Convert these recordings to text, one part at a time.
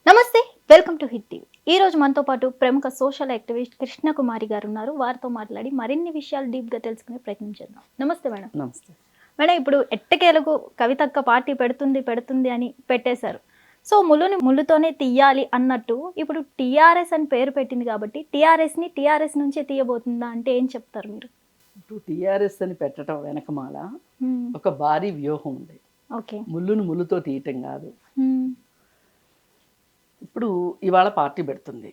నమస్తే, welcome to hit TV. ఈ రోజు మనతో పాటు ప్రముఖ సోషల్ యాక్టివిస్ట్ కృష్ణకుమారి గారు ఉన్నారు. వారితో మాట్లాడి మరిన్ని విషయాలు డీప్ గా తెలుసుకునే ప్రయత్నం చేద్దాం. నమస్తే మేడం. నమస్తే మేడం, ఇప్పుడు ఎట్టకేలకు కవితక్క పార్టీ పెడుతుంది అని పెట్టేశారు. సో ముళ్ళుతోనే తీయాలి అన్నట్టు ఇప్పుడు టీఆర్ఎస్ అని పేరు పెట్టింది కాబట్టి టీఆర్ఎస్ నుంచే తీయబోతుందా అంటే ఏం చెప్తారు మీరు? ఇప్పుడు టీఆర్ఎస్ అని పెట్టడం వెనకమాల ఒక భారీ వ్యూహం ఉంది. ఓకే. ముళ్ళుతో తీయటం కాదు. ఇప్పుడు ఇవాళ పార్టీ పెడుతుంది.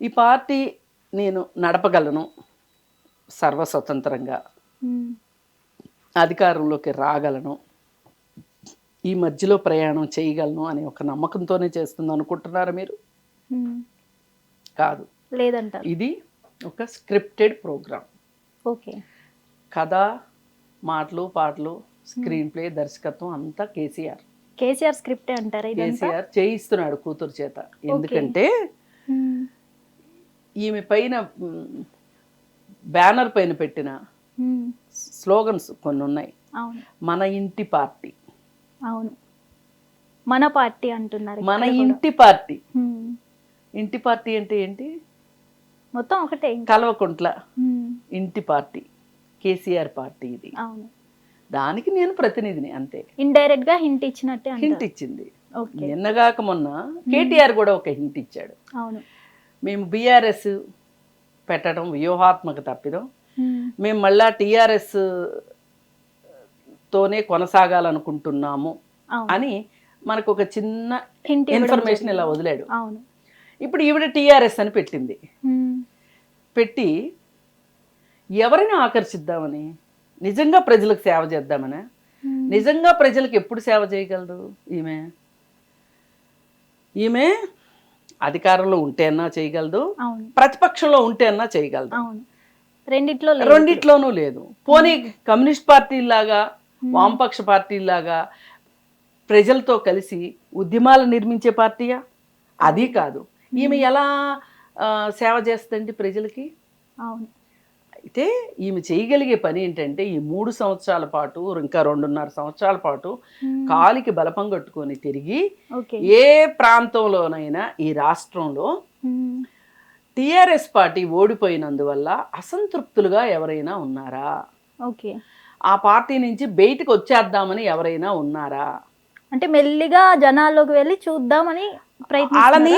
ఈ పార్టీ నేను నడపగలను సర్వస్వతంత్రంగా, అధికారంలోకి రాగలను, ఈ మధ్యలో ప్రయాణం చేయగలను అనే ఒక నమ్మకంతోనే చేస్తుంది అనుకుంటున్నారా మీరు? కాదు, లేదంటారు. ఇది ఒక స్క్రిప్టెడ్ ప్రోగ్రామ్. ఓకే. కథ, మాటలు, పాటలు, స్క్రీన్ ప్లే, దర్శకత్వం అంతా కేసీఆర్ స్క్రిప్ట్ అంటారా? కేసీఆర్ చేయిస్తున్నాడు కూతురు చేత. ఎందుకంటే ఈమె పైన బ్యానర్ పైన పెట్టిన స్లోగన్స్ కొన్ని ఉన్నాయి. మన ఇంటి పార్టీ, అవును, మన పార్టీ అంటున్నారు. మన ఇంటి పార్టీ. ఇంటి పార్టీ అంటే ఏంటి? మొత్తం ఒకటే, కల్వకుంట్ల ఇంటి పార్టీ, కేసీఆర్ పార్టీ ఇది. అవును, దానికి నేను ప్రతినిధిని, అంతే. ఇండైరెక్ట్ గా హింట్ ఇచ్చినట్టే. హింట్ ఇచ్చింది. నిన్నగాక మొన్న కేటీఆర్ కూడా ఒక హింట్ ఇచ్చాడు. అవును, మేము బీఆర్ఎస్ పెట్టడం వ్యూహాత్మక తప్పిదం, మేము మళ్ళా టీఆర్ఎస్ తోనే కొనసాగాలనుకుంటున్నాము అని మనకు ఒక చిన్న ఇన్ఫర్మేషన్ ఇలా వదిలాడు. అవును. ఇప్పుడు ఈవిడ టీఆర్ఎస్ అని పెట్టింది. పెట్టి ఎవరిని ఆకర్షిద్దామని, నిజంగా ప్రజలకు సేవ చేద్దామని. నిజంగా ప్రజలకు ఎప్పుడు సేవ చేయగలదు ఈమె? అధికారంలో ఉంటే అన్నా చేయగలదు, ప్రతిపక్షంలో ఉంటే అన్నా చేయగలదు. రెండిట్లోనూ లేదు. పోనీ కమ్యూనిస్ట్ పార్టీలాగా, వామపక్ష పార్టీలాగా ప్రజలతో కలిసి ఉద్యమాలు నిర్మించే పార్టీయా? అది కాదు. ఈమె ఎలా సేవ చేస్తుంది ప్రజలకి? అవును. అయితే ఈమె చేయగలిగే పని ఏంటంటే, ఈ 3 సంవత్సరాల పాటు, ఇంకా 2.5 సంవత్సరాల పాటు కాలికి బలపం కట్టుకొని తిరిగి ఏ ప్రాంతంలోనైనా ఈ రాష్ట్రంలో టీఆర్ఎస్ పార్టీ ఓడిపోయినందువల్ల అసంతృప్తులుగా ఎవరైనా ఉన్నారా? ఓకే. ఆ పార్టీ నుంచి బయటకు వచ్చేద్దామని ఎవరైనా ఉన్నారా? అంటే మెల్లిగా జనాల్లోకి వెళ్ళి చూద్దామని వాళ్ళని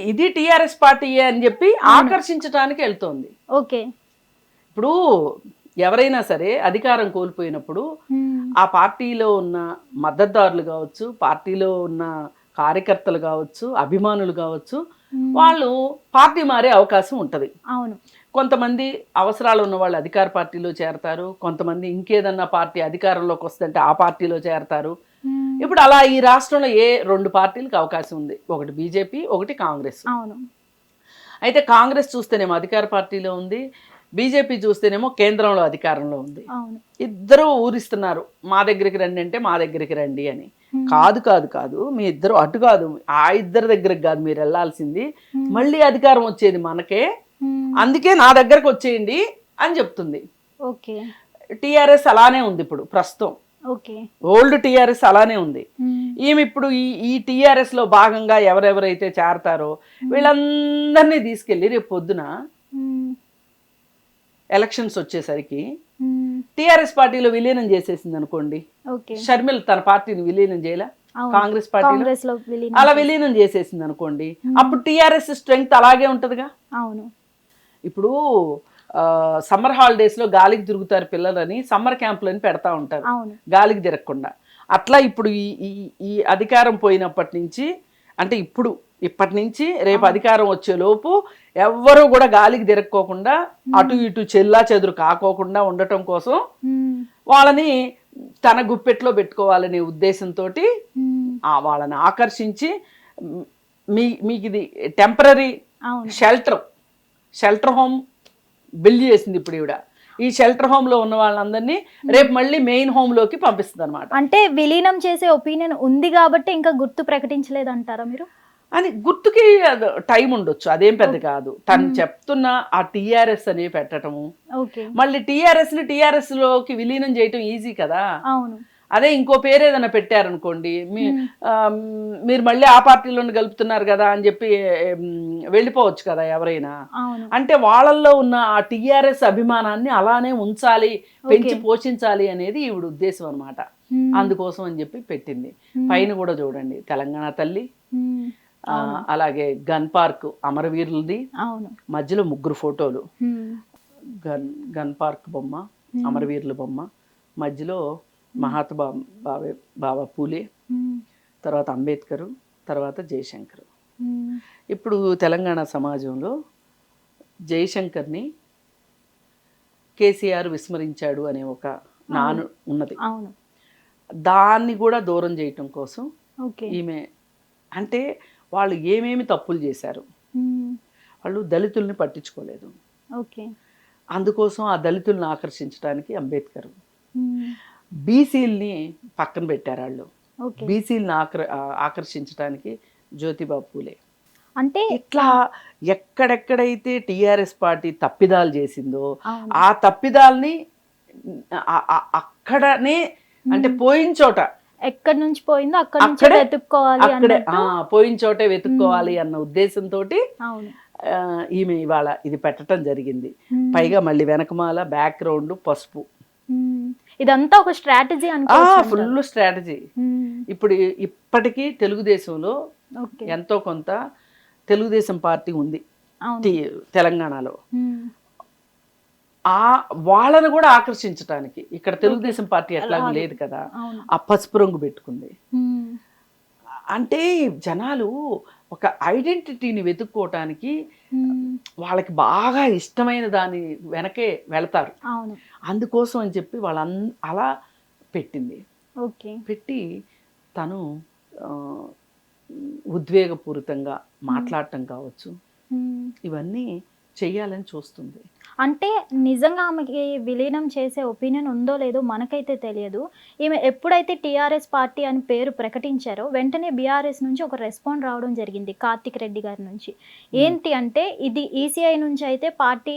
ఇది టీఆర్ఎస్ పార్టీ అని చెప్పి ఆకర్షించడానికి వెళ్తోంది. ఓకే. ఇప్పుడు ఎవరైనా సరే అధికారం కోల్పోయినప్పుడు ఆ పార్టీలో ఉన్న మద్దతుదారులు కావచ్చు, పార్టీలో ఉన్న కార్యకర్తలు కావచ్చు, అభిమానులు కావచ్చు, వాళ్ళు పార్టీ మారే అవకాశం ఉంటది. అవును. కొంతమంది అవసరాలు ఉన్న వాళ్ళు అధికార పార్టీలో చేరతారు, కొంతమంది ఇంకేదన్నా పార్టీ అధికారంలోకి వస్తుంటే ఆ పార్టీలో చేరతారు. ఇప్పుడు అలా ఈ రాష్ట్రంలో 2 పార్టీలకు అవకాశం ఉంది, ఒకటి బీజేపీ, ఒకటి కాంగ్రెస్. అవును. అయితే కాంగ్రెస్ చూస్తేనేమో అధికార పార్టీలో ఉంది, బీజేపీ చూస్తేనేమో కేంద్రంలో అధికారంలో ఉంది. ఇద్దరు ఊరిస్తున్నారు, మా దగ్గరికి రండి అంటే మా దగ్గరికి రండి అని. కాదు, మీ ఇద్దరు అటు కాదు, ఆ ఇద్దరి దగ్గరికి కాదు మీరు వెళ్ళాల్సింది, మళ్ళీ అధికారం వచ్చేది మనకే, అందుకే నా దగ్గరకు వచ్చేయండి అని చెప్తుంది. ఓకే. టీఆర్ఎస్ అలానే ఉంది ఇప్పుడు ప్రస్తుతం. ఓకే. ఓల్డ్ టీఆర్ఎస్ అలానే ఉంది. ఈమె ఇప్పుడు ఈ టీఆర్ఎస్ లో భాగంగా ఎవరెవరైతే చేరతారో వీళ్ళందరినీ తీసుకెళ్ళి రేపు పొద్దున ఎలక్షన్స్ వచ్చేసరికి టీఆర్ఎస్ పార్టీలో విలీనం చేసేసింది అనుకోండి. షర్మిల తన పార్టీని విలీనం చేయలే, కాంగ్రెస్ పార్టీలో అలా విలీనం చేసేసింది అనుకోండి, అప్పుడు టీఆర్ఎస్ స్ట్రెంగ్త్ అలాగే ఉంటదిగా. అవును. ఇప్పుడు సమ్మర్ హాలిడేస్ లో గాలికి తిరుగుతారు పిల్లలని, సమ్మర్ క్యాంపులని పెడతా ఉంటారు గాలికి తిరగకుండా. అట్లా ఇప్పుడు ఈ అధికారం పోయినప్పటి నుంచి, అంటే ఇప్పటి నుంచి రేపు అధికారం వచ్చే లోపు ఎవ్వరూ కూడా గాలికి తిరగకోకుండా, అటు ఇటు చెల్లా చెదురు కాకోకుండా ఉండటం కోసం వాళ్ళని తన గుప్పెట్లో పెట్టుకోవాలనే ఉద్దేశంతో వాళ్ళని ఆకర్షించి, మీకు ఇది టెంపరరీ షెల్టర్ హోమ్ బిల్డ్ చేసింది ఇప్పుడు ఈవిడ. ఈ షెల్టర్ హోమ్ లో ఉన్న వాళ్ళందరినీ రేపు మళ్ళీ మెయిన్ హోమ్ లోకి పంపిస్తుంది అనమాట. అంటే విలీనం చేసే ఒపీనియన్ ఉంది కాబట్టి ఇంకా గుర్తు ప్రకటించలేదు అంటారా మీరు? అని గుర్తుకి టైం ఉండొచ్చు, అదేం పెద్ద కాదు. తను చెప్తున్న ఆ టీఆర్ఎస్ అని పెట్టడము, మళ్ళీ టీఆర్ఎస్ లోకి విలీనం చేయటం ఈజీ కదా. అదే ఇంకో పేరు ఏదైనా పెట్టారనుకోండి మీరు మళ్ళీ ఆ పార్టీలోనే కలుపుతున్నారు కదా అని చెప్పి వెళ్ళిపోవచ్చు కదా ఎవరైనా. అంటే వాళ్ళల్లో ఉన్న ఆ టీఆర్ఎస్ అభిమానాన్ని అలానే ఉంచాలి, పెంచి పోషించాలి అనేది ఈవిడ ఉద్దేశం అనమాట. అందుకోసం అని చెప్పి పెట్టింది. పైన కూడా చూడండి తెలంగాణ తల్లి, అలాగే గన్ పార్క్ అమరవీరులది, మధ్యలో 3 ఫోటోలు, గన్ పార్క్ బొమ్మ, అమరవీరుల బొమ్మ, మధ్యలో మహాత్మా బాబా పూలే, తర్వాత అంబేద్కర్, తర్వాత జయశంకర్. ఇప్పుడు తెలంగాణ సమాజంలో జయశంకర్ని కేసీఆర్ విస్మరించాడు అనే ఒక నాను ఉన్నది. దాన్ని కూడా దూరం చేయటం కోసం ఈమె, అంటే వాళ్ళు ఏమేమి తప్పులు చేశారు, వాళ్ళు దళితుల్ని పట్టించుకోలేదు, అందుకోసం ఆ దళితుల్ని ఆకర్షించడానికి అంబేద్కర్, బీసీల్ని పక్కన పెట్టారు వాళ్ళు, బీసీల్ని ఆకర్షించడానికి జ్యోతిబా పూలే. అంటే ఇట్లా ఎక్కడెక్కడైతే టీఆర్ఎస్ పార్టీ తప్పిదాలు చేసిందో ఆ తప్పిదాల్ని అక్కడనే, అంటే పోయిన చోట ఎక్కడి నుంచి పోయిందో అక్కడే వెతుక్కోవాలి, అక్కడే పోయిన చోటే వెతుక్కోవాలి అన్న ఉద్దేశంతో ఈమె ఇవాళ ఇది పెట్టడం జరిగింది. పైగా మళ్ళీ వెనకమాల బ్యాక్గ్రౌండ్ పసుపు, ఇదంతా ఒక స్ట్రాటజీ, ఫుల్ స్ట్రాటజీ. ఇప్పటికీ తెలుగుదేశంలో ఎంతో కొంత తెలుగుదేశం పార్టీ ఉంది తెలంగాణలో, వాళ్ళను కూడా ఆకర్షించడానికి ఇక్కడ తెలుగుదేశం పార్టీ ఎట్లాగూ లేదు కదా, ఆ పసుపు రంగు పెట్టుకుంది. అంటే జనాలు ఒక ఐడెంటిటీని వెతుక్కోవటానికి వాళ్ళకి బాగా ఇష్టమైన దాని వెనకే వెళతారు. అందుకోసం అని చెప్పి అలా పెట్టింది. పెట్టి తను ఉద్వేగపూరితంగా మాట్లాడటం కావచ్చు, ఇవన్నీ చెయ్యాలని చూస్తుంది. అంటే నిజంగా ఆమెకి విలీనం చేసే ఒపీనియన్ ఉందో లేదో మనకైతే తెలియదు. ఈమె ఎప్పుడైతే టీఆర్ఎస్ పార్టీ అని పేరు ప్రకటించారో వెంటనే బీఆర్ఎస్ నుంచి ఒక రెస్పాండ్ రావడం జరిగింది కార్తిక్ రెడ్డి గారి నుంచి. ఏంటి అంటే ఇది ఈసీఐ నుంచి అయితే పార్టీ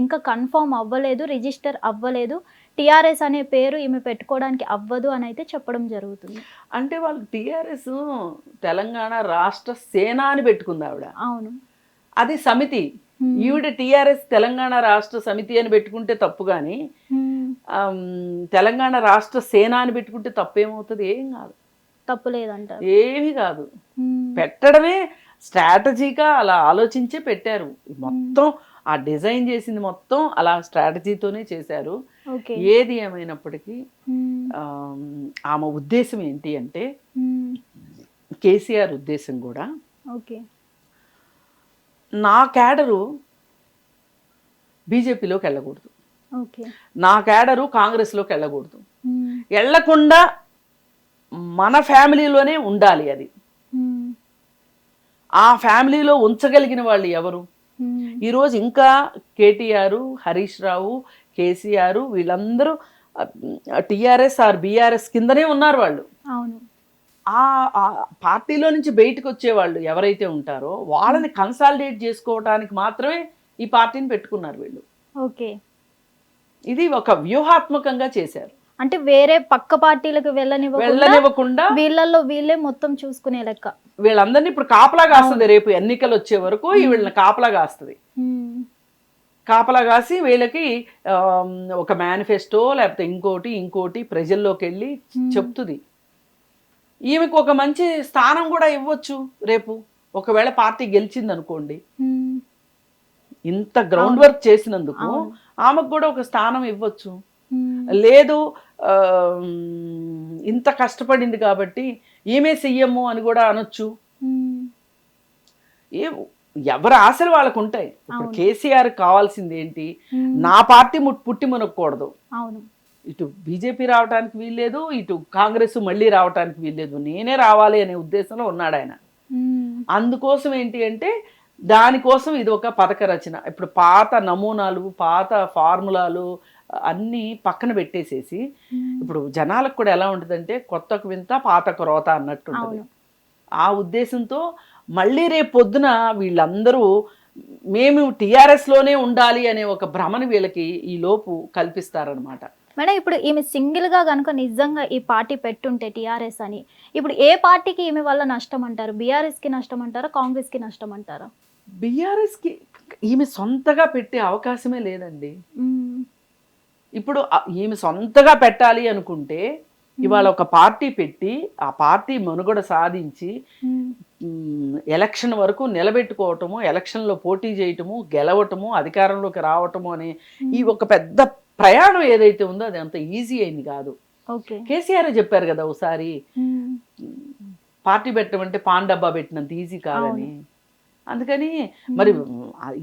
ఇంకా కన్ఫర్మ్ అవ్వలేదు, రిజిస్టర్ అవ్వలేదు, టీఆర్ఎస్ అనే పేరు ఈమె పెట్టుకోవడానికి అవ్వదు అని అయితే చెప్పడం జరుగుతుంది. అంటే వాళ్ళు టీఆర్ఎస్ తెలంగాణ రాష్ట్ర సేన అని పెట్టుకుంది ఆవిడ. అవును, అది సమితి. ఈవిడ టీఆర్ఎస్ తెలంగాణ రాష్ట్ర సమితి అని పెట్టుకుంటే తప్పు, కానీ తెలంగాణ రాష్ట్ర సేన అని పెట్టుకుంటే తప్పేమవుతుంది? ఏం కాదు, తప్పు లేదంట, ఏమి కాదు. పెట్టడమే స్ట్రాటజీగా అలా ఆలోచించే పెట్టారు. మొత్తం ఆ డిజైన్ చేసింది మొత్తం అలా స్ట్రాటజీతోనే చేశారు. ఏది ఏమైనప్పటికీ ఆమె ఉద్దేశం ఏంటి అంటే, కేసీఆర్ ఉద్దేశం కూడా నా క్యాడరు బీజేపీలోకి వెళ్ళకూడదు, నా క్యాడరు కాంగ్రెస్లోకి వెళ్ళకూడదు, వెళ్ళకుండా మన ఫ్యామిలీలోనే ఉండాలి. అది ఆ ఫ్యామిలీలో ఉంచగలిగిన వాళ్ళు ఎవరు? ఈరోజు ఇంకా కేటీఆర్, హరీష్ రావు, కేసీఆర్ వీళ్ళందరూ టీఆర్ఎస్ ఆర్ బీఆర్ఎస్ కిందనే ఉన్నారు వాళ్ళు. ఆ పార్టీలో నుంచి బయటకు వచ్చేవాళ్ళు ఎవరైతే ఉంటారో వాళ్ళని కన్సాలిడేట్ చేసుకోవడానికి మాత్రమే ఈ పార్టీని పెట్టుకున్నారు వీళ్ళు. ఇది ఒక వ్యూహాత్మకంగా చేశారు. అంటే వేరే పక్క పార్టీలకు వెళ్ళనివ్వకుండా వీళ్ళల్లో వీళ్ళే మొత్తం చూసుకునే లెక్క. వీళ్ళందరినీ ఇప్పుడు కాపలా కాస్తుంది. రేపు ఎన్నికలు వచ్చే వరకు వీళ్ళని కాపలా కాస్తుంది. కాపలా కాసి వీళ్ళకి ఒక మేనిఫెస్టో లేకపోతే ఇంకోటి ప్రజల్లోకి వెళ్ళి చెప్తుంది. ఈమెకు ఒక మంచి స్థానం కూడా ఇవ్వచ్చు రేపు, ఒకవేళ పార్టీ గెలిచింది అనుకోండి. ఇంత గ్రౌండ్ వర్క్ చేసినందుకు ఆమెకు కూడా ఒక స్థానం ఇవ్వచ్చు. లేదు ఇంత కష్టపడింది కాబట్టి ఈమె సీఎం అని కూడా అనొచ్చు. ఎవరి ఆశలు వాళ్ళకు ఉంటాయి. ఇప్పుడు కేసీఆర్ కావాల్సింది ఏంటి? నా పార్టీ పుట్టి మునక్కూడదు, ఇటు బీజేపీ రావడానికి వీల్లేదు, ఇటు కాంగ్రెస్ మళ్ళీ రావడానికి వీల్లేదు, నేనే రావాలి అనే ఉద్దేశంలో ఉన్నాడు ఆయన. అందుకోసం ఏంటి అంటే దానికోసం ఇది ఒక పథక రచన. ఇప్పుడు పాత నమూనాలు, పాత ఫార్ములాలు అన్నీ పక్కన పెట్టేసేసి, ఇప్పుడు జనాలకు కూడా ఎలా ఉంటుందంటే కొత్తకు వింత పాతకు రోత అన్నట్టు ఉంటుంది. ఆ ఉద్దేశంతో మళ్ళీ రేపు పొద్దున వీళ్ళందరూ మేము టీఆర్ఎస్లోనే ఉండాలి అనే ఒక భ్రమను వీళ్ళకి ఈ లోపు కల్పిస్తారనమాట. మేడం ఇప్పుడు ఈమె సింగిల్ గా కనుక నిజంగా ఈ పార్టీ పెట్టుంటే టిఆర్ఎస్ అని, ఇప్పుడు ఏ పార్టీకి ఈమె వల్ల నష్టం అంటారు? బీఆర్ఎస్ కి నష్టం అంటారా, కాంగ్రెస్ కి నష్టం అంటారా? బీఆర్ఎస్కి ఈమె సొంతగా పెట్టే అవకాశమే లేదండి. మ్మ్. ఇప్పుడు ఈమె సొంతగా పెట్టాలి అనుకుంటే ఇవాళ ఒక పార్టీ పెట్టి ఆ పార్టీ మనుగడ సాధించి ఎలక్షన్ వరకు నిలబెట్టుకోవటము, ఎలక్షన్లో పోటీ చేయటము, గెలవటము, అధికారంలోకి రావటము అనే ఈ ఒక పెద్ద ప్రయాణం ఏదైతే ఉందో అది అంత ఈజీ అయింది కాదు. ఓకే. కేసీఆర్ చెప్పారు కదా ఒకసారి, మ్మ్. పార్టీ పెట్టమంటే పాన్ డబ్బా పెట్టినంత ఈజీ కాదని. అందుకని మరి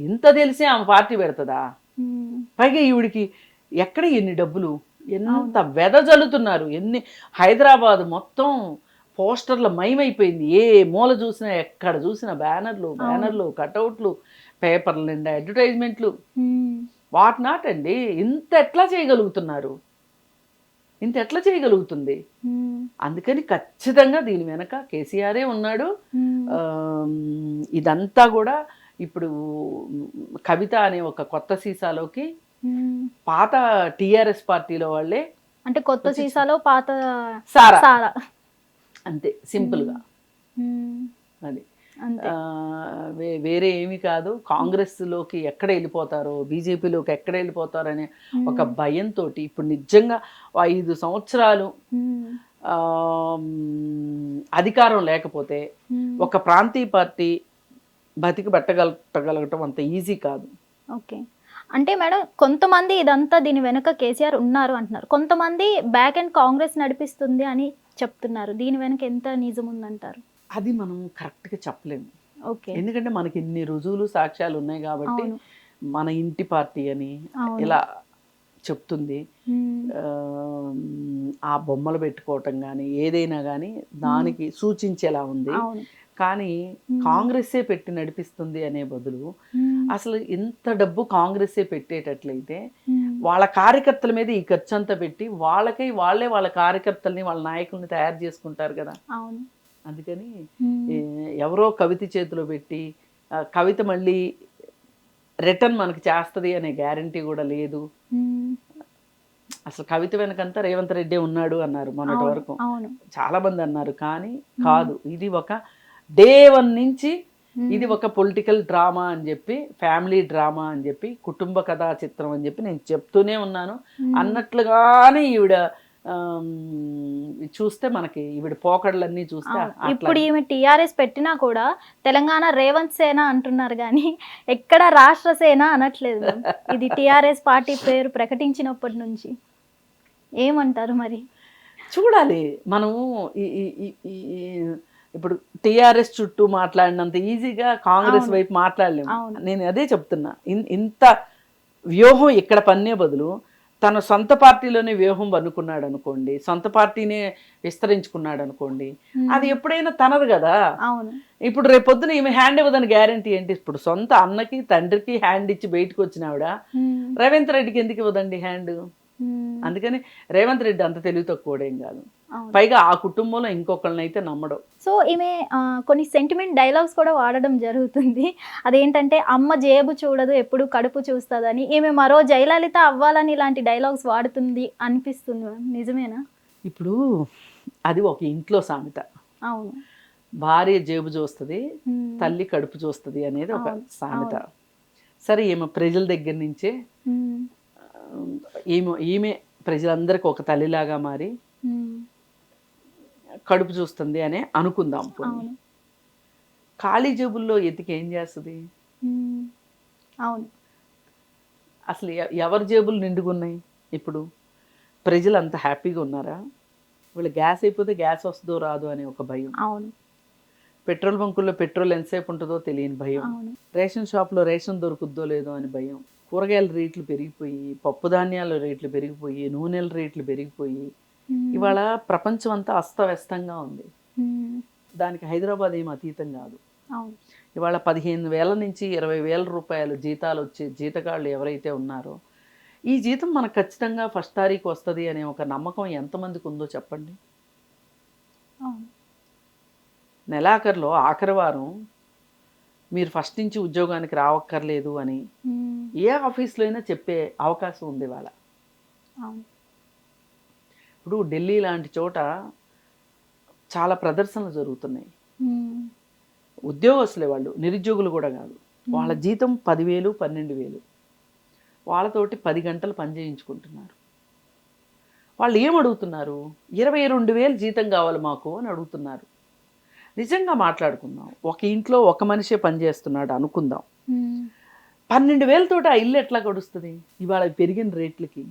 ఇంత తెలిసే ఆమె పార్టీ పెడుతుందా? మ్మ్. పైగా ఈవిడికి ఎక్కడ ఎన్ని డబ్బులు, ఎంత వెదజల్లుతున్నారు, ఎన్ని హైదరాబాద్ మొత్తం పోస్టర్ల మయమైపోయింది. ఏ మూల చూసినా ఎక్కడ చూసినా బ్యానర్లు కటౌట్లు, పేపర్ల నిండా అడ్వర్టైజ్మెంట్లు, మ్మ్. వాట్ నాట్ అండి. ఇంత ఎట్లా చేయగలుగుతున్నారు? ఇంత ఎట్లా చేయగలుగుతుంది? మ్మ్. అందుకని ఖచ్చితంగా దీని వెనక కేసీఆరే ఉన్నాడు. మ్మ్. ఇదంతా కూడా ఇప్పుడు కవిత అనే ఒక కొత్త సీసాలోకి మ్మ్. పాత టిఆర్ఎస్ పార్టీలో వాళ్ళే, అంటే కొత్త సీసాలో పాత సారా, సారా. అంతే సింపుల్గా. మ్మ్. అది అంతే. వేరే ఏమీ కాదు. కాంగ్రెస్లోకి ఎక్కడ వెళ్ళిపోతారో, బీజేపీలోకి ఎక్కడ వెళ్ళిపోతారో అనే ఒక భయంతో ఇప్పుడు నిజంగా 5 సంవత్సరాలు మ్మ్. అధికారం లేకపోతే మ్మ్. ఒక ప్రాంతీయ పార్టీ బతికి పెట్టగలగటం అంత ఈజీ కాదు. ఓకే. అంటే మేడం కొంతమంది ఇదంతా దీని వెనుక కేసీఆర్ ఉన్నారు అంటున్నారు, కొంతమంది బ్యాక్ అండ్ కాంగ్రెస్ నడిపిస్తుంది అని చెప్తున్నారు. దీని వెనుక ఎంత నిజం ఉందంటారు? అది మనం కరెక్ట్గా చెప్పలేము. ఓకే. ఎందుకంటే మనకి ఇన్ని రుజువులు సాక్ష్యాలు ఉన్నాయి కాబట్టి అవును. మన ఇంటి పార్టీ అని అవును. ఇలా చెప్తుంది. మ్మ్. ఆ బొమ్మలు పెట్టుకోవటం కానీ ఏదైనా కానీ దానికి సూచించేలా ఉంది. అవును. కానీ కాంగ్రెస్సే పెట్టి నడిపిస్తుంది అనే బదులు మ్మ్. అసలు ఇంత డబ్బు కాంగ్రెస్సే పెట్టేటట్లయితే మ్మ్. వాళ్ళ కార్యకర్తల మీద ఈ ఖర్చు అంతా పెట్టి వాళ్ళే వాళ్ళ కార్యకర్తల్ని, వాళ్ళ నాయకుల్ని తయారు చేసుకుంటారు కదా. అవును. అందుకని మ్మ్. ఎవరో కవిత చేతిలో పెట్టి కవిత మళ్ళీ రిటర్న్ మనకి చేస్తుంది అనే గ్యారంటీ కూడా లేదు. మ్మ్. అసలు కవిత వెనకంతా రేవంత్ రెడ్డి ఉన్నాడు అన్నారు మొన్నటి అవును. వరకు, అవును. చాలా మంది అన్నారు. కానీ కాదు, ఇది ఒక డే 1 నుంచి ఇది ఒక పొలిటికల్ డ్రామా అని చెప్పి, ఫ్యామిలీ డ్రామా అని చెప్పి, కుటుంబ కథా చిత్రం అని చెప్పి నేను చెప్తూనే ఉన్నాను. అన్నట్లుగానే ఈవిడ చూస్తే మనకి ఈవిడ పోకడలన్నీ చూస్తే అట్లా. ఇప్పుడు ఈమె టిఆర్ఎస్ పెట్టినా కూడా తెలంగాణ రేవంత్ సేన అంటున్నారు కానీ ఎక్కడ రాష్ట్ర సేన అనట్లేదు మేడం. ఇది టిఆర్ఎస్ పార్టీ పేరు ప్రకటించినప్పటి నుంచి ఏమంటారు మరి? చూడాలి మనము ఇప్పుడు టిఆర్ఎస్ చుట్టూ మాట్లాడినంత ఈజీగా కాంగ్రెస్ వైపు మాట్లాడలేము. నేను అదే చెప్తున్నా, ఇంత వ్యూహం ఇక్కడ పన్నే బదులు తన సొంత పార్టీలోనే వ్యూహం పన్నుకున్నాడు అనుకోండి, సొంత పార్టీనే విస్తరించుకున్నాడు అనుకోండి, అది ఎప్పుడైనా తనదు కదా. అవును. ఇప్పుడు రేపొద్దున ఈమె హ్యాండ్ ఇవ్వదని గ్యారంటీ ఏంటి? ఇప్పుడు సొంత అన్నకి తండ్రికి హ్యాండ్ ఇచ్చి బయటకు వచ్చినావిడ రేవంత్ రెడ్డికి ఎందుకు ఇవ్వదండి హ్యాండ్? అందుకని రేవంత్ రెడ్డి అంత తెలివి తక్కువడేం కాదు. పైగా ఆ కుటుంబంలో ఇంకొకళ్ళని అయితే నమ్మడం. సో ఈమె కొన్ని సెంటిమెంట్ డైలాగ్స్ కూడా వాడడం జరుగుతుంది. అదేంటంటే అమ్మ జేబు చూడదు ఎప్పుడు కడుపు చూస్తుందని, ఈమె మరో జయలలిత అవ్వాలని ఇలాంటి డైలాగ్స్ వాడుతుంది అనిపిస్తుంది మ్యామ్, నిజమేనా? ఇప్పుడు అది ఒక ఇంట్లో సామెత. అవును. భార్య జేబు చూస్తుంది, తల్లి కడుపు చూస్తుంది అనేది ఒక సామెత. సరే, ఈమె ప్రజల దగ్గర నుంచే ఈమె ప్రజలందరికీ ఒక తల్లిలాగా మారి కడుపు చూస్తుంది అనే అనుకుందాం. ఖాళీ జేబుల్లో ఎతికి ఏం చేస్తుంది? అవును. అసలు ఎవరి జేబులు నిండుకున్నాయి? ఇప్పుడు ప్రజలు అంత హ్యాపీగా ఉన్నారా? వీళ్ళు గ్యాస్ అయిపోతే గ్యాస్ వస్తుందో రాదో అనే ఒక భయం. అవును. పెట్రోల్ బంకుల్లో పెట్రోల్ ఎంతసేపు ఉంటుందో తెలియని భయం. రేషన్ షాప్లో రేషన్ దొరుకుద్దో లేదో అని భయం. కూరగాయల రేట్లు పెరిగిపోయి, పప్పు ధాన్యాల రేట్లు పెరిగిపోయి, నూనెల రేట్లు పెరిగిపోయి ఇవాళ ప్రపంచం అంతా అస్తవ్యస్తంగా ఉంది. దానికి హైదరాబాద్ ఏం అతీతం కాదు. ఇవాళ 15,000 నుంచి 20,000 రూపాయలు జీతాలు వచ్చే జీతగాళ్ళు ఎవరైతే ఉన్నారో, ఈ జీతం మనకు ఖచ్చితంగా ఫస్ట్ తారీఖు వస్తుంది అనే ఒక నమ్మకం ఎంతమందికి ఉందో చెప్పండి. నెలాఖరులో ఆఖరి వారం మీరు ఫస్ట్ నుంచి ఉద్యోగానికి రావక్కర్లేదు అని ఏ ఆఫీస్లో అయినా చెప్పే అవకాశం ఉంది ఇవాళ. ఇప్పుడు ఢిల్లీ లాంటి చోట చాలా ప్రదర్శనలు జరుగుతున్నాయి. ఉద్యోగస్తులే వాళ్ళు, నిరుద్యోగులు కూడా కాదు. వాళ్ళ జీతం 10,000 12,000, వాళ్ళతోటి 10 గంటలు పని చేయించుకుంటున్నారు. వాళ్ళు ఏమడుగుతున్నారు? 22,000 జీతం కావాలి మాకు అని అడుగుతున్నారు. నిజంగా మాట్లాడుకుందాం, ఒక ఇంట్లో ఒక మనిషే పనిచేస్తున్నాడు అనుకుందాం, 12,000 తోటి ఆ ఇల్లు ఎట్లా గడుస్తుంది ఇవాళ పెరిగిన రేట్లకి?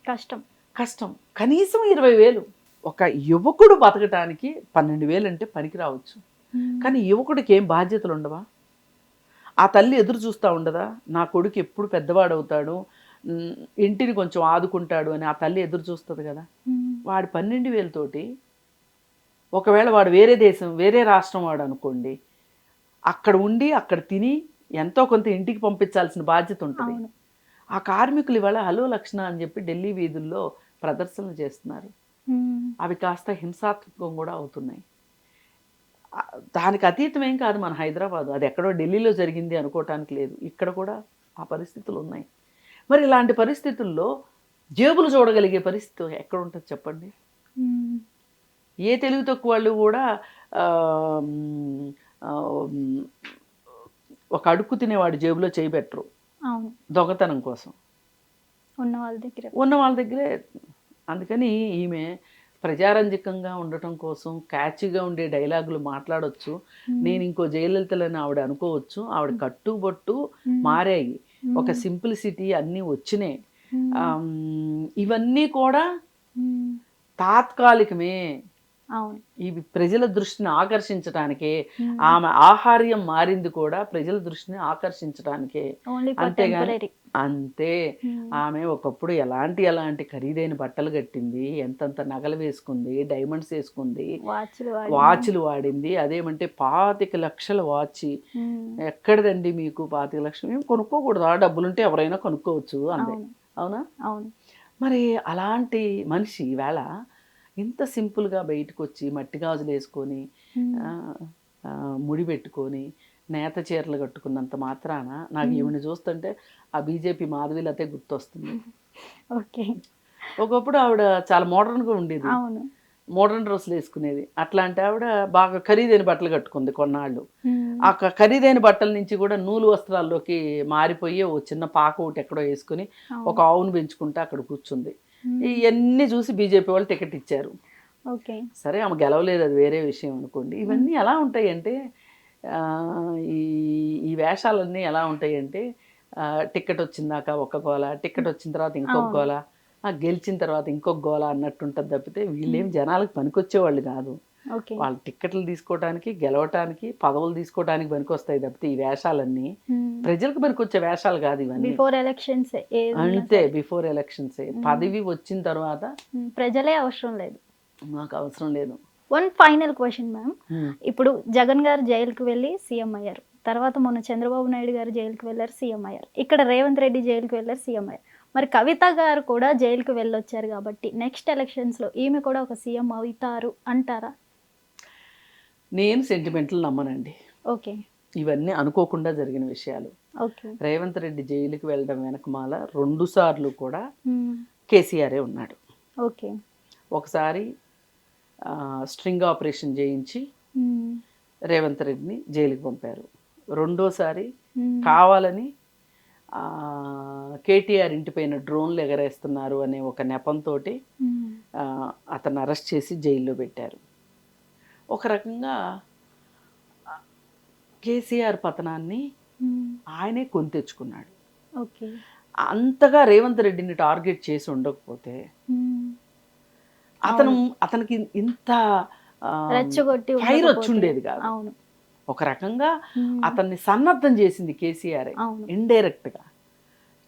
కష్టం. కనీసం 20,000. ఒక యువకుడు బతకటానికి 12,000 అంటే పనికి రావచ్చు, కానీ యువకుడికి ఏం బాధ్యతలు ఉండవా? ఆ తల్లి ఎదురు చూస్తూ ఉండదా? నా కొడుకు ఎప్పుడు పెద్దవాడవుతాడు, ఇంటిని కొంచెం ఆదుకుంటాడు అని ఆ తల్లి ఎదురు చూస్తుంది కదా. వాడి 12,000 తోటి, ఒకవేళ వాడు వేరే దేశం వేరే రాష్ట్రం వాడు అనుకోండి, అక్కడ ఉండి అక్కడ తిని ఎంతో కొంత ఇంటికి పంపించాల్సిన బాధ్యత ఉంటుంది. ఆ కార్మికులు ఇవాళ హలో లక్షణ అని చెప్పి ఢిల్లీ వీధుల్లో ప్రదర్శనలు చేస్తున్నారు. అవి కాస్త హింసాత్మకం కూడా అవుతున్నాయి. దానికి అతీతం ఏం కాదు మన హైదరాబాద్, అది ఎక్కడో ఢిల్లీలో జరిగింది అనుకోవటానికి లేదు, ఇక్కడ కూడా ఆ పరిస్థితులు ఉన్నాయి. మరి ఇలాంటి పరిస్థితుల్లో జేబులు చూడగలిగే పరిస్థితి ఎక్కడ ఉంటుంది చెప్పండి? ఏ తెలివి తక్కువ వాళ్ళు కూడా ఒక అడుక్కు తినేవాడి జేబులో చేయి పెట్టరు దొంగతనం కోసం, ఉన్న వాళ్ళ దగ్గరే. అందుకని ఈమె ప్రజారంజకంగా ఉండటం కోసం క్యాచీగా ఉండే డైలాగులు మాట్లాడొచ్చు. నేను ఇంకో జయలలితలని ఆవిడ అనుకోవచ్చు. ఆవిడ కట్టుబొట్టు మారాయి, ఒక సింప్లిసిటీ అన్నీ వచ్చినాయి. ఇవన్నీ కూడా తాత్కాలికమే. ఇవి ప్రజల దృష్టిని ఆకర్షించడానికే. ఆమె ఆహార్యం మారింది కూడా ప్రజల దృష్టిని ఆకర్షించడానికే, అంతేగాని అంతే. ఆమె ఒకప్పుడు ఎలాంటి ఖరీదైన బట్టలు కట్టింది, ఎంతంత నగలు వేసుకుంది, డైమండ్స్ వేసుకుంది, వాచ్లు వాడింది. అదేమంటే 25 లక్షల వాచ్ ఎక్కడదండి మీకు? 25 లక్షలు మేము కొనుక్కోకూడదు, ఆ డబ్బులుంటే ఎవరైనా కొనుక్కోవచ్చు అంతే. అవునా? మరి అలాంటి మనిషి ఈవేళ ఇంత సింపుల్గా బయటకు వచ్చి మట్టి గాజులు వేసుకొని ముడి పెట్టుకొని నేత చీరలు కట్టుకున్నంత మాత్రాన నాకు ఈవిని చూస్తుంటే ఆ బీజేపీ మాధవీలతే గుర్తొస్తుంది. ఒకప్పుడు ఆవిడ చాలా మోడర్న్గా ఉండేది, మోడర్న్ డ్రెస్సులు వేసుకునేది. అట్లాంటి ఆవిడ బాగా ఖరీదైన బట్టలు కట్టుకుంది కొన్నాళ్ళు. ఆ ఖరీదైన బట్టల నుంచి కూడా నూలు వస్త్రాల్లోకి మారిపోయి ఓ చిన్న పాక ఒకటి ఎక్కడో వేసుకుని ఒక ఆవును పెంచుకుంటే అక్కడ కూర్చుంది. ఇవన్నీ చూసి బీజేపీ వాళ్ళు టికెట్ ఇచ్చారు. సరే, ఆమె గెలవలేదు, అది వేరే విషయం అనుకోండి. ఇవన్నీ ఎలా ఉంటాయంటే, ఈ వేషాలన్నీ ఎలా ఉంటాయంటే, టికెట్ వచ్చిందాక ఒక గోల, టికెట్ వచ్చిన తర్వాత ఇంకొక గోల, గెలిచిన తర్వాత ఇంకొక గోల అన్నట్టుంటుంది తప్పితే వీళ్ళేం జనాలకు పనికొచ్చేవాళ్ళు కాదు. వాళ్ళు టిక్కెట్లు తీసుకోవడానికి, గెలవటానికి, పదవులు తీసుకోవడానికి పనికొస్తాయి తప్పితే ఈ వేషాలన్నీ ప్రజలకు పనికొచ్చే వేషాలు కాదు ఇవన్నీ. అంతే, బిఫోర్ ఎలక్షన్స్. పదవి వచ్చిన తర్వాత ప్రజలే అవసరం లేదు, మాకు అవసరం లేదు. వన్ ఫైనల్ క్వశ్చన్ మ్యామ్, ఇప్పుడు జగన్ గారు జైలుకి వెళ్ళి సీఎం అయ్యారు, తర్వాత మొన్న చంద్రబాబు నాయుడు గారు జైలుకి వెళ్ళారు, సీఎం అయ్యారు. ఇక్కడ రేవంత్ రెడ్డి జైలుకి వెళ్ళారు, సీఎం అయ్యారు. మరి కవిత గారు కూడా జైలుకి వెళ్ళొచ్చారు కాబట్టి నెక్స్ట్ ఎలక్షన్స్లో ఈమె కూడా ఒక సీఎం అవుతారు అంటారా? నేను సెంటిమెంట్లు నమ్మనండి. ఇవన్నీ అనుకోకుండా జరిగిన విషయాలు. రేవంత్ రెడ్డి జైలుకి వెళ్ళడం వెనకమాల 2 సార్లు కూడా కేసీఆరే ఉన్నాడు. ఒకసారి స్ట్రింగ్ ఆపరేషన్ చేయించి రేవంత్ రెడ్డిని జైలుకి పంపారు. రెండోసారి కావాలని కేటీఆర్ ఇంటిపైన డ్రోన్లు ఎగరేస్తున్నారు అనే ఒక నెపంతో అతను అరెస్ట్ చేసి జైల్లో పెట్టారు. ఒక రకంగా కేసీఆర్ పతనాన్ని ఆయనే కొని తెచ్చుకున్నాడు. అంతగా రేవంత్ రెడ్డిని టార్గెట్ చేసి ఉండకపోతే అతనికి ఇంత ఫైర్ వచ్చి ఉండేది కాదు. ఒక రకంగా అతన్ని సన్నద్ధం చేసింది కేసీఆర్, ఇండైరెక్ట్గా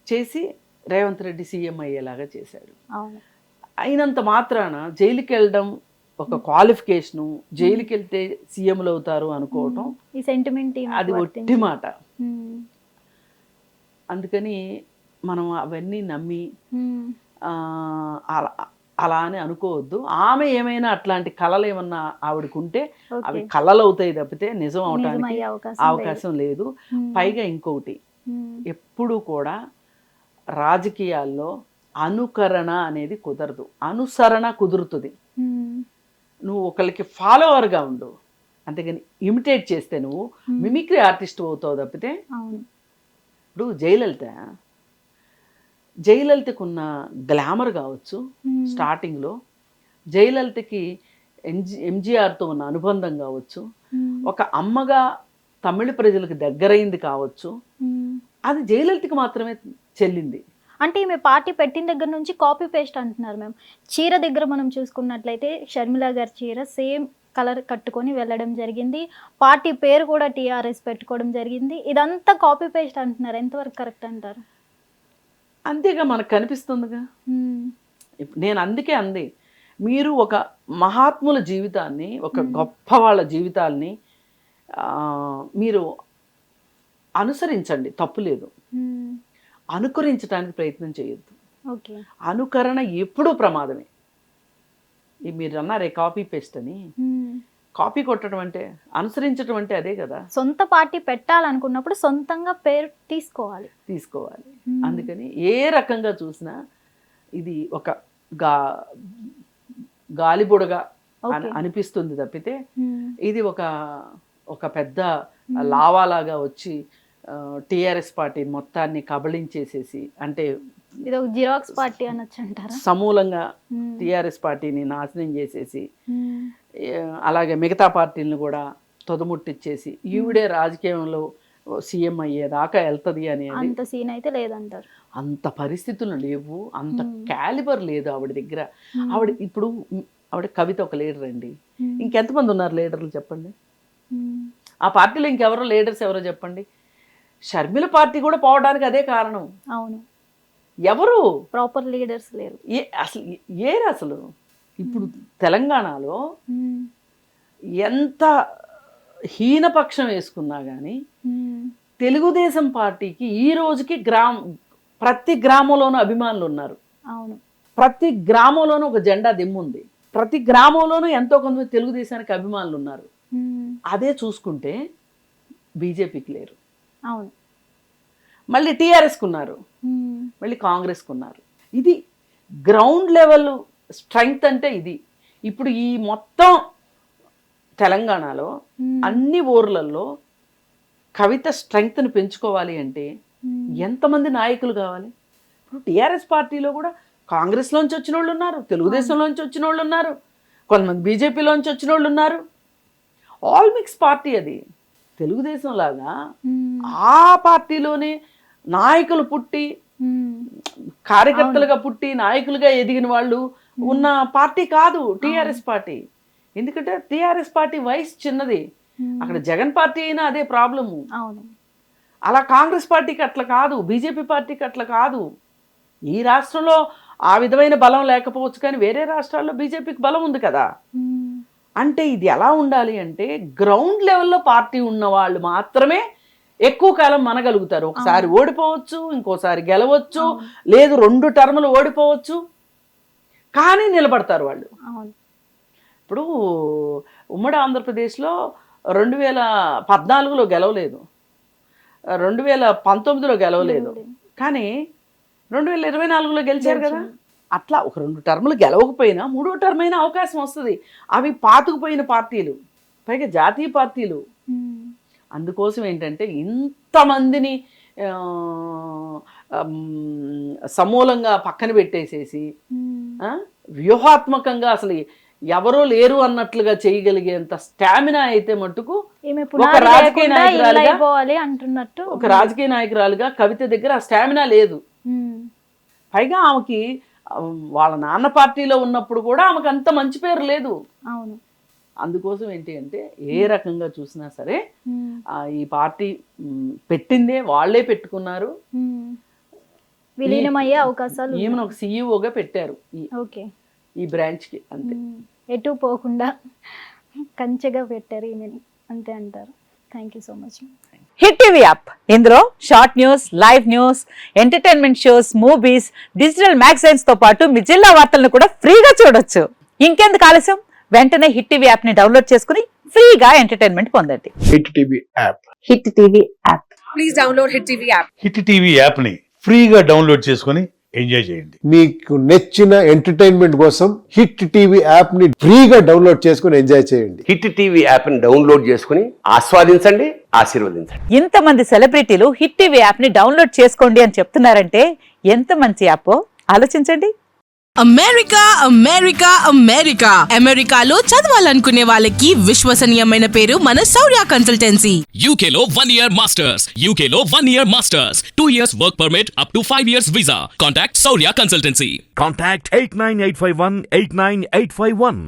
చేసి రేవంత్ రెడ్డి సీఎం అయ్యేలాగా చేశాడు. అయినంత మాత్రాన జైలుకి వెళ్ళడం ఒక క్వాలిఫికేషను, జైలుకి వెళ్తే సీఎంలు అవుతారు అనుకోవటం అది ఒట్టి మాట. అందుకని మనం అవన్నీ నమ్మి అలా అని అనుకోవద్దు. ఆమె ఏమైనా అట్లాంటి కళలు ఏమన్నా ఆవిడకుంటే అవి కళలు అవుతాయి తప్పితే నిజం అవటానికి అవకాశం లేదు. పైగా ఇంకొకటి, ఎప్పుడు కూడా రాజకీయాల్లో అనుకరణ అనేది కుదరదు, అనుసరణ కుదురుతుంది. ఉమ్, నువ్వు ఒకరికి ఫాలోవర్గా ఉండు, అంతేగాని ఇమిటేట్ చేస్తే నువ్వు మిమిక్రీ ఆర్టిస్ట్ అవుతావు తప్పితే. అవును. ఇప్పుడు జయలలితకు ఉన్న గ్లామర్ కావచ్చు, స్టార్టింగ్లో జయలలితకి ఎంజీఆర్తో ఉన్న అనుబంధం కావచ్చు, ఒక అమ్మగా తమిళ ప్రజలకు దగ్గరైంది కావచ్చు, అది జయలలితకి మాత్రమే చెల్లింది. అంటే ఈమె పార్టీ పెట్టిన దగ్గర నుంచి కాపీ పేస్ట్ అంటున్నారు మ్యామ్. చీర దగ్గర మనం చూసుకున్నట్లయితే షర్మిల గారి చీర సేమ్ కలర్ కట్టుకొని వెళ్ళడం జరిగింది, పార్టీ పేరు కూడా టీఆర్ఎస్ పెట్టుకోవడం జరిగింది. ఇదంతా కాపీ పేస్ట్ అంటున్నారు, ఎంతవరకు కరెక్ట్ అంటారు? అంతేగా మనకు కనిపిస్తుందిగా. ఇప్పుడు నేను అందుకే అంది, మీరు ఒక మహాత్ముల జీవితాన్ని, ఒక గొప్ప వాళ్ళ జీవితాల్ని మీరు అనుసరించండి, తప్పు లేదు. అనుకరించడానికి ప్రయత్నం చేయొద్దు. ఓకే. అనుకరణ ఎప్పుడూ ప్రమాదమే. మీరు అన్నారే కాపీ పేస్ట్ అని, కాపీ కొట్టడం అంటే, అనుసరించడం అంటే అదే కదా. సొంత పార్టీ పెట్టాలనుకున్నప్పుడు సొంతంగా పేరు తీసుకోవాలి. అందుకని ఏ రకంగా చూసినా ఇది ఒక గాలిబుడగా అనిపిస్తుంది తప్పితే ఇది ఒక పెద్ద లావాలాగా వచ్చి టీఆర్ఎస్ పార్టీ మొత్తాన్ని కబళించేసేసి, అంటే ఇది ఒక జిరాక్స్ పార్టీ అనొచ్చు అంటారా, సమూలంగా టీఆర్ఎస్ పార్టీని నాశనం చేసేసి, అలాగే మిగతా పార్టీలను కూడా తొదముట్టిచ్చేసి ఈవిడే రాజకీయంలో సీఎం అయ్యేదాకా వెళ్తుంది అనేది అంత సీన్ అయితే లేదంటారు. అంత పరిస్థితులు లేవు, అంత క్యాలిబర్ లేదు ఆవిడ దగ్గర. ఆవిడ కవిత ఒక లీడర్ అండి, ఇంకెంతమంది ఉన్నారు లీడర్లు చెప్పండి? ఆ పార్టీలో ఇంకెవరో లీడర్స్ ఎవరో చెప్పండి? షర్మిల పార్టీ కూడా పోవడానికి అదే కారణం. అవును, ఎవరు ప్రాపర్ లీడర్స్ లేరు. అసలు ఇప్పుడు తెలంగాణలో ఎంత హీనపక్షం వేసుకున్నా కానీ తెలుగుదేశం పార్టీకి ఈ రోజుకి ప్రతి గ్రామంలోనూ అభిమానులు ఉన్నారు. అవును, ప్రతి గ్రామంలోనూ ఒక జెండా దిమ్ముంది, ప్రతి గ్రామంలోనూ ఎంతో కొంతమంది తెలుగుదేశానికి అభిమానులు ఉన్నారు. అదే చూసుకుంటే బీజేపీకి లేరు. అవును, మళ్ళీ టీఆర్ఎస్కి ఉన్నారు, మళ్ళీ కాంగ్రెస్కి ఉన్నారు. ఇది గ్రౌండ్ లెవెల్ స్ట్రెంగ్త్ అంటే ఇది. ఇప్పుడు ఈ మొత్తం తెలంగాణలో అన్ని ఊర్లలో కవిత స్ట్రెంగ్త్ని పెంచుకోవాలి అంటే ఎంతమంది నాయకులు కావాలి? ఇప్పుడు టీఆర్ఎస్ పార్టీలో కూడా కాంగ్రెస్లోంచి వచ్చిన వాళ్ళు ఉన్నారు, తెలుగుదేశంలోంచి వచ్చిన వాళ్ళు ఉన్నారు, కొంతమంది బీజేపీలోంచి వచ్చిన వాళ్ళు ఉన్నారు. ఆల్ మిక్స్ పార్టీ అది. తెలుగుదేశం లాగా ఆ పార్టీలోనే నాయకులు పుట్టి, కార్యకర్తలుగా పుట్టి, నాయకులుగా ఎదిగిన వాళ్ళు ఉన్న పార్టీ కాదు టీఆర్ఎస్ పార్టీ. ఎందుకంటే టీఆర్ఎస్ పార్టీ వయసు చిన్నది, అక్కడ జగన్ పార్టీ అయినా అదే ప్రాబ్లము. అలా కాంగ్రెస్ పార్టీకి అట్లా కాదు, బీజేపీ పార్టీకి అట్లా కాదు. ఈ రాష్ట్రంలో ఆ విధమైన బలం లేకపోవచ్చు, కానీ వేరే రాష్ట్రాల్లో బీజేపీకి బలం ఉంది కదా. అంటే ఇది ఎలా ఉండాలి అంటే, గ్రౌండ్ లెవెల్లో పార్టీ ఉన్న వాళ్ళు మాత్రమే ఎక్కువ కాలం మనగలుగుతారు. ఒకసారి ఓడిపోవచ్చు, ఇంకోసారి గెలవచ్చు, లేదు 2 టర్ములు ఓడిపోవచ్చు, కానీ నిలబడతారు వాళ్ళు. ఇప్పుడు ఉమ్మడి ఆంధ్రప్రదేశ్లో 2014లో గెలవలేదు, 2019లో గెలవలేదు, కానీ 2024లో గెలిచారు కదా. అట్లా ఒక 2 టర్ములు గెలవకపోయినా 3వ టర్మ్ అయినా అవకాశం వస్తుంది. అవి పాతుకుపోయిన పార్టీలు, పైగా జాతీయ పార్టీలు. అందుకోసం ఏంటంటే ఇంతమందిని సమూలంగా పక్కన పెట్టేసేసి వ్యూహాత్మకంగా అసలు ఎవరో లేరు అన్నట్లుగా చేయగలిగేంత స్టామినా అయితే మట్టుకు ఒక రాజకీయ నాయకురాలుగా కవిత దగ్గర ఆ స్టామినా లేదు. పైగా ఆమెకి వాళ్ళ నాన్న పార్టీలో ఉన్నప్పుడు కూడా ఆమెకు అంత మంచి పేరు లేదు. అవును, అందుకోసం ఏంటి అంటే ఏ రకంగా చూసినా సరే ఈ పార్టీ పెట్టిందే వాళ్ళే పెట్టుకున్నారు, విలీనమయ్యే అవకాశాలు. ఈమెను ఒక సీఈఓగా పెట్టారు ఈ బ్రాంచ్ కి, అంతే. ఎటు పోకుండా కంచెగా పెట్టారు ఈమెని, అంతే అంటారు. Thank you so much. Hit TV app, ఇందులో short news, live news, entertainment shows, movies, digital magazines తో పాటు మీ జిల్లా వార్తలను కూడా ఫ్రీగా చూడొచ్చు. ఇంకెందుకు ఆలస్యం, వెంటనే హిట్ టీవీ యాప్ ని డౌన్లోడ్ చేసుకుని ఫ్రీగా ఎంటర్టైన్మెంట్ పొందండి. Hit TV app, hit TV app, please download hit TV app. Hit TV app ని ఫ్రీగా డౌన్లోడ్ చేసుకుని ఎంజాయ్ చేయండి. మీకు నచ్చిన ఎంటర్టైన్మెంట్ కోసం హిట్ టీవీ యాప్ ని ఫ్రీగా డౌన్లోడ్ చేసుకుని ఎంజాయ్ చేయండి. హిట్ టీవీ యాప్ ని డౌన్లోడ్ చేసుకుని ఆస్వాదించండి, ఆశీర్వదించండి. ఇంతమంది సెలబ్రిటీలు హిట్ టీవీ యాప్ ని డౌన్లోడ్ చేసుకోండి అని చెప్తున్నారంటే ఎంత మంచి యాప్ ఆలోచించండి. అమెరికా అమెరికా అమెరికా అమెరికాలో చదవాలనుకునే వాళ్ళకి విశ్వసనీయమైన పేరు మన శౌర్య కన్సల్టెన్సీ. UK లో 1 year masters. UK లో 1 year masters. 2 years work permit up to 5 years visa. Contact Saurya Consultancy. Contact 89851 89851.